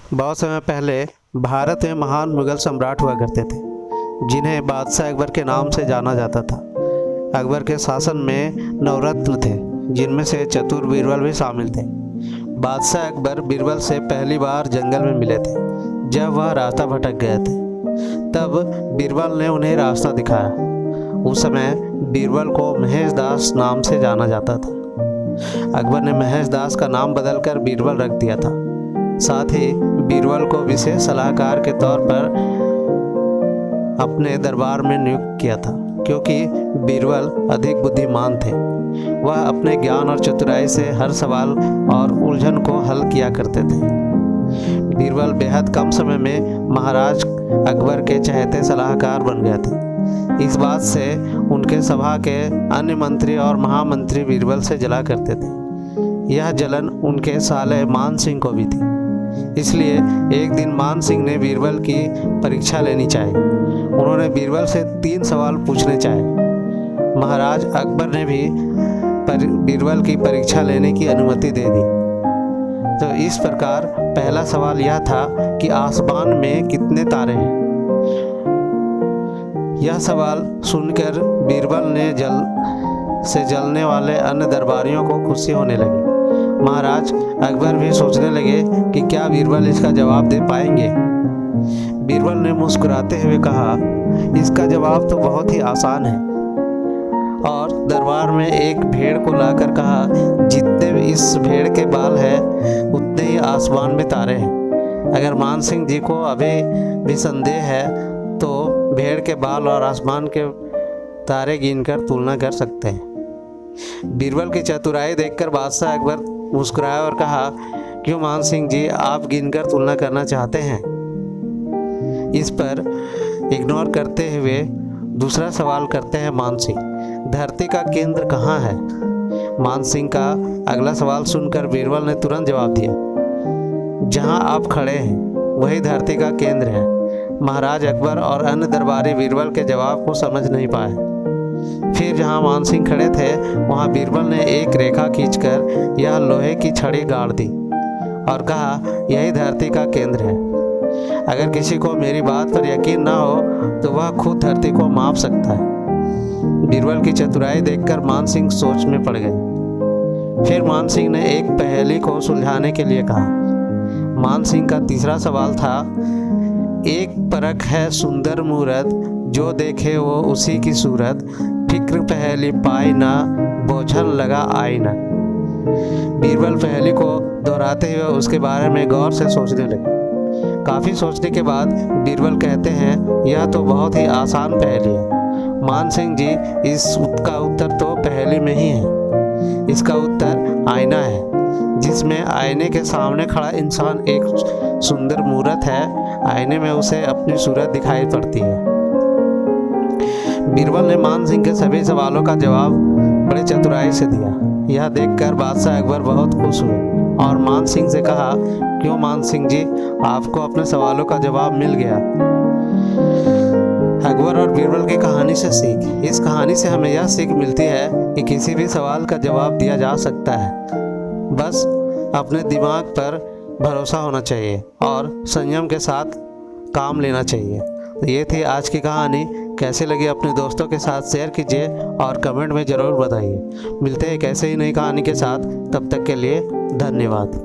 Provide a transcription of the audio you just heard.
बहुत समय पहले भारत में महान मुगल सम्राट हुआ करते थे, जिन्हें बादशाह अकबर के नाम से जाना जाता था। अकबर के शासन में नवरत्न थे, जिनमें से चतुर बीरबल भी शामिल थे। बादशाह अकबर बीरबल से पहली बार जंगल में मिले थे, जब वह रास्ता भटक गए थे। तब बीरबल ने उन्हें रास्ता दिखाया। उस समय बीरबल को महेश दास नाम से जाना जाता था। अकबर ने महेश दास का नाम बदलकर बीरबल रख दिया था। साथ ही बीरबल को विशेष सलाहकार के तौर पर अपने दरबार में नियुक्त किया था, क्योंकि बीरबल अधिक बुद्धिमान थे। वह अपने ज्ञान और चतुराई से हर सवाल और उलझन को हल किया करते थे। बीरबल बेहद कम समय में महाराज अकबर के चहेते सलाहकार बन गए थे। इस बात से उनके सभा के अन्य मंत्री और महामंत्री बीरबल से जला करते थे। यह जलन उनके साले मान सिंह को भी थी। इसलिए एक दिन मान सिंह ने बीरबल की परीक्षा लेनी चाही। उन्होंने बीरबल से 3 सवाल पूछने चाहे। महाराज अकबर ने भी बीरबल की परीक्षा लेने की अनुमति दे दी। तो इस प्रकार पहला सवाल यह था कि आसमान में कितने तारे हैं। यह सवाल सुनकर बीरबल ने जलने वाले अन्य दरबारियों को खुशी होने लगी। महाराज अकबर भी सोचने लगे कि क्या बीरबल इसका जवाब दे पाएंगे। बीरबल ने मुस्कुराते हुए कहा, इसका जवाब तो बहुत ही आसान है। और दरबार में एक भेड़ को लाकर कहा, जितने इस भेड़ के बाल हैं उतने ही आसमान में तारे हैं। अगर मान सिंह जी को अभी भी संदेह है तो भेड़ के बाल और आसमान के तारे गिनकर तुलना कर सकते हैं। बीरबल की चतुराई देखकर बादशाह अकबर मुस्कुराया और कहा, क्यों मान सिंह जी, आप गिनकर तुलना करना चाहते हैं। इस पर इग्नोर करते हुए दूसरा सवाल करते हैं मान सिंह, धरती का केंद्र कहाँ है। मान सिंह का अगला सवाल सुनकर बीरबल ने तुरंत जवाब दिया, जहाँ आप खड़े हैं वही धरती का केंद्र है। महाराज अकबर और अन्य दरबारी बीरबल के जवाब को समझ नहीं पाए। फिर जहाँ मान सिंह खड़े थे वहाँ बीरबल ने एक रेखा खींचकर यह लोहे की छड़ी गाड़ दी और कहा, यही धरती का केंद्र है। अगर किसी को मेरी बात पर यकीन ना हो तो वह खुद धरती को माप सकता है। बीरबल की चतुराई देखकर मान सिंह सोच में पड़ गए। फिर मान सिंह ने एक पहेली को सुलझाने के लिए कहा। मान सिंह का तीसरा सवाल था, एक परख है सुंदर मूरत, जो देखे वो उसी की सूरत, फिक्र पहेली पाई ना, बोझल लगा आईना। बीरबल पहेली को दोहराते हुए उसके बारे में गौर से सोचने लगे। काफ़ी सोचने के बाद बीरबल कहते हैं, यह तो बहुत ही आसान पहेली है। मान सिंह जी, इसका उत्तर तो पहेली में ही है। इसका उत्तर आईना है, जिसमें आईने के सामने खड़ा इंसान एक सुंदर मूरत है। आईने में उसे अपनी सूरत दिखाई पड़ती है। बीरबल ने मान सिंह के सभी सवालों का जवाब बड़े चतुराई से दिया। यह देखकर बादशाह अकबर बहुत खुश हुए और मान सिंह से कहा, क्यों मान सिंह जी, आपको अपने सवालों का जवाब मिल गया। अकबर और बीरबल की कहानी से सीख। इस कहानी से हमें यह सीख मिलती है कि किसी भी सवाल का जवाब दिया जा सकता है, बस अपने दिमाग पर भरोसा होना चाहिए और संयम के साथ काम लेना चाहिए। तो ये थी आज की कहानी। कैसे लगी अपने दोस्तों के साथ शेयर कीजिए और कमेंट में ज़रूर बताइए। मिलते हैं एक ऐसे ही नई कहानी के साथ, तब तक के लिए धन्यवाद।